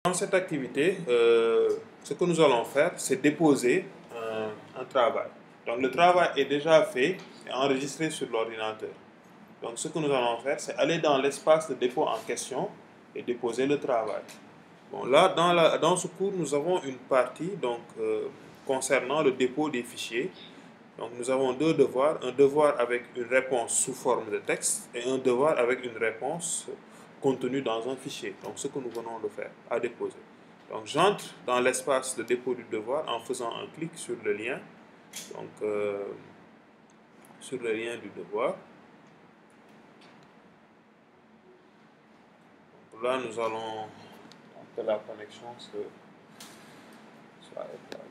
Dans cette activité, ce que nous allons faire, c'est déposer un travail. Donc le travail est déjà fait et enregistré sur l'ordinateur. Donc ce que nous allons faire, c'est aller dans l'espace de dépôt en question et déposer le travail. Bon, là, dans ce cours, nous avons une partie concernant le dépôt des fichiers. Donc nous avons deux devoirs, un devoir avec une réponse sous forme de texte et un devoir avec une réponse contenue dans un fichier. Donc ce que nous venons de faire, à déposer. Donc j'entre dans l'espace de dépôt du devoir en faisant un clic sur le lien, donc sur le lien du devoir. Donc là nous allons que la connexion soit établie.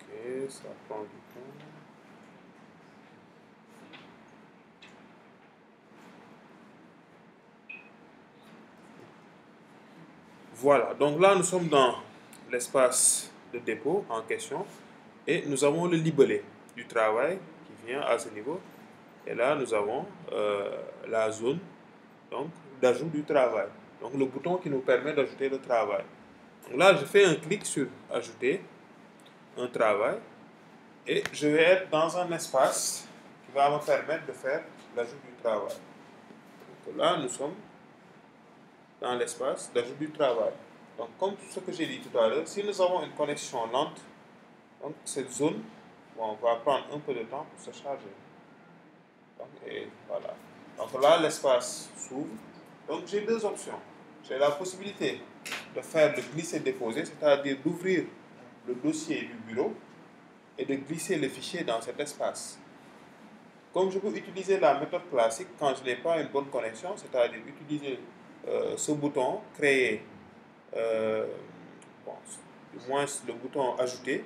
Ok, ça prend du temps. Voilà, donc là nous sommes dans l'espace de dépôt en question et nous avons le libellé du travail qui vient à ce niveau. Et là nous avons la zone d'ajout du travail. Donc le bouton qui nous permet d'ajouter le travail. Donc là je fais un clic sur ajouter un travail et je vais être dans un espace qui va me permettre de faire l'ajout du travail. Donc là nous sommes dans l'espace d'ajout du travail. Donc, comme ce que j'ai dit tout à l'heure, si nous avons une connexion lente, donc cette zone va prendre un peu de temps pour se charger. Donc, et voilà. Donc là, l'espace s'ouvre. Donc, j'ai deux options. J'ai la possibilité de faire le glisser-déposer, c'est-à-dire d'ouvrir le dossier du bureau et de glisser le fichier dans cet espace. Comme je peux utiliser la méthode classique quand je n'ai pas une bonne connexion, c'est-à-dire utiliser ce bouton, créer, bon, du moins le bouton ajouter,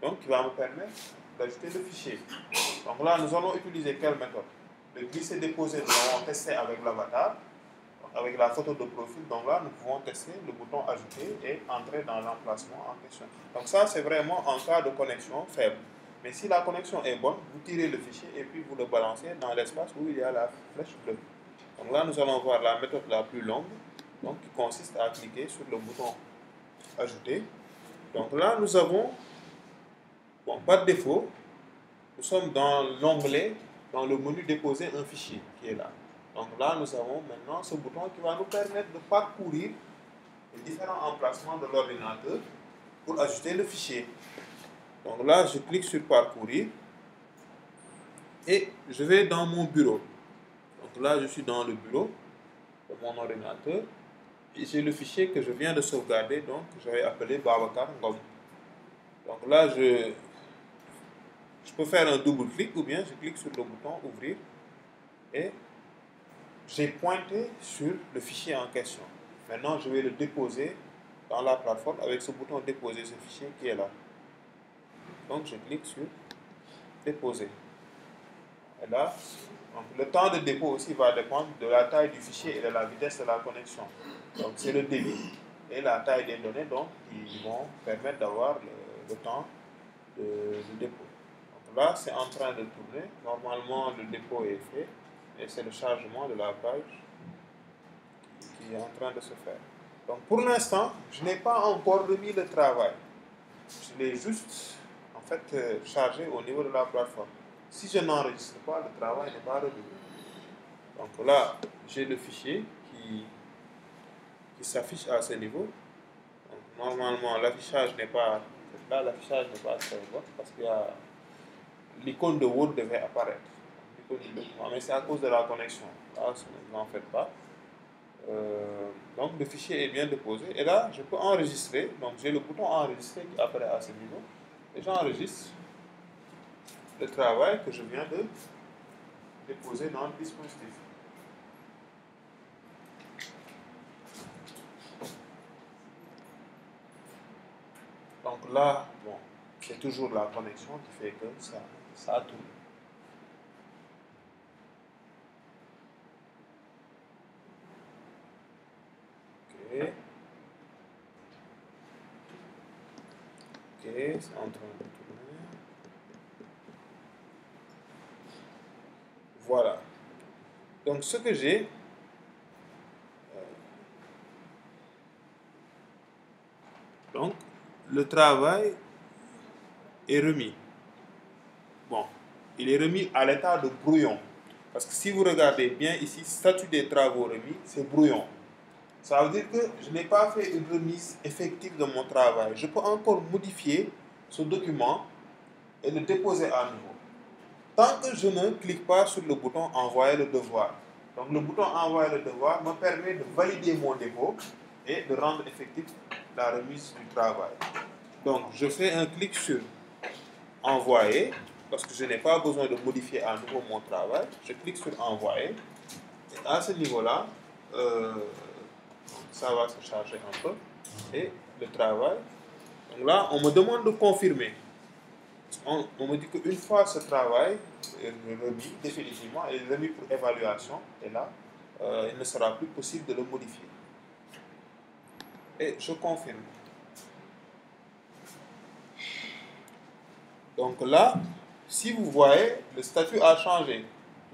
donc qui va me permettre d'ajouter le fichier. Donc là, nous allons utiliser quelle méthode? Le glisser-déposer, nous allons tester avec l'avatar, avec la photo de profil. Donc là, nous pouvons tester le bouton ajouter et entrer dans l'emplacement en question. Donc ça, c'est vraiment en cas de connexion faible. Mais si la connexion est bonne, vous tirez le fichier et puis vous le balancez dans l'espace où il y a la flèche bleue. Donc là, nous allons voir la méthode la plus longue, donc qui consiste à cliquer sur le bouton ajouter. Donc là, nous avons, bon, par défaut, nous sommes dans l'onglet, dans le menu déposer un fichier qui est là. Donc là, nous avons maintenant ce bouton qui va nous permettre de parcourir les différents emplacements de l'ordinateur pour ajouter le fichier. Donc là, je clique sur parcourir et je vais dans mon bureau. Donc là, je suis dans le bureau de mon ordinateur et j'ai le fichier que je viens de sauvegarder, donc je vais appeler Babacar Ngom. Donc là, je peux faire un double clic ou bien je clique sur le bouton ouvrir et j'ai pointé sur le fichier en question. Maintenant, je vais le déposer dans la plateforme avec ce bouton déposer ce fichier qui est là. Donc, je clique sur déposer. Et là, donc, le temps de dépôt aussi va dépendre de la taille du fichier et de la vitesse de la connexion. Donc, c'est le débit et la taille des données donc, qui vont permettre d'avoir le temps de dépôt. Donc là, c'est en train de tourner. Normalement, le dépôt est fait et c'est le chargement de la page qui est en train de se faire. Donc pour l'instant, je n'ai pas encore remis le travail. Je l'ai juste en fait chargé au niveau de la plateforme. Si je n'enregistre pas, le travail n'est pas remis. Donc là, j'ai le fichier qui s'affiche à ce niveau. Donc, normalement, l'affichage n'est pas là, l'affichage n'est pas très bon parce qu'il y a l'icône de Word devait apparaître. Mais c'est à cause de la connexion. Là, n'en faites pas. Donc le fichier est bien déposé et là je peux enregistrer, donc j'ai le bouton enregistrer qui apparaît à ce niveau et j'enregistre le travail que je viens de déposer dans le dispositif. Donc là, bon, c'est toujours la connexion qui fait que ça tourne. Ok, ok, c'est en train de tourner. Voilà. Donc, ce que j'ai, donc, le travail est remis. Bon, il est remis à l'état de brouillon. Parce que si vous regardez bien ici, statut des travaux remis, c'est brouillon. Ça veut dire que je n'ai pas fait une remise effective de mon travail. Je peux encore modifier ce document et le déposer à nouveau. Tant que je ne clique pas sur le bouton envoyer le devoir. Donc le bouton envoyer le devoir me permet de valider mon dépôt et de rendre effective la remise du travail. Donc je fais un clic sur envoyer parce que je n'ai pas besoin de modifier à nouveau mon travail. Je clique sur envoyer. Et à ce niveau-là, ça va se charger un peu. Et le travail. Donc là, on me demande de confirmer. On me dit qu'une fois ce travail est remis définitivement, est remis pour évaluation, et là, il ne sera plus possible de le modifier. Et je confirme. Donc là, si vous voyez, le statut a changé.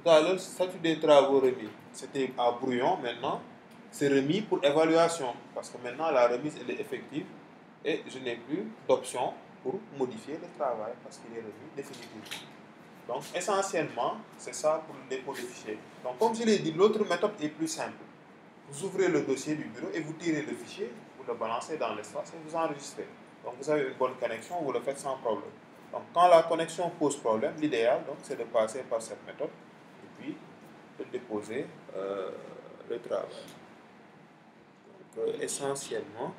Tout à l'heure, le statut des travaux remis, c'était à brouillon. Maintenant, c'est remis pour évaluation. Parce que maintenant, la remise, elle est effective. Et je n'ai plus d'option pour modifier le travail parce qu'il est remis définitivement. Donc, essentiellement, c'est ça pour le dépôt de fichier. Donc, comme je l'ai dit, l'autre méthode est plus simple. Vous ouvrez le dossier du bureau et vous tirez le fichier, vous le balancez dans l'espace et vous enregistrez. Donc, vous avez une bonne connexion, vous le faites sans problème. Donc, quand la connexion pose problème, l'idéal, c'est de passer par cette méthode et puis de déposer le travail. Donc, essentiellement,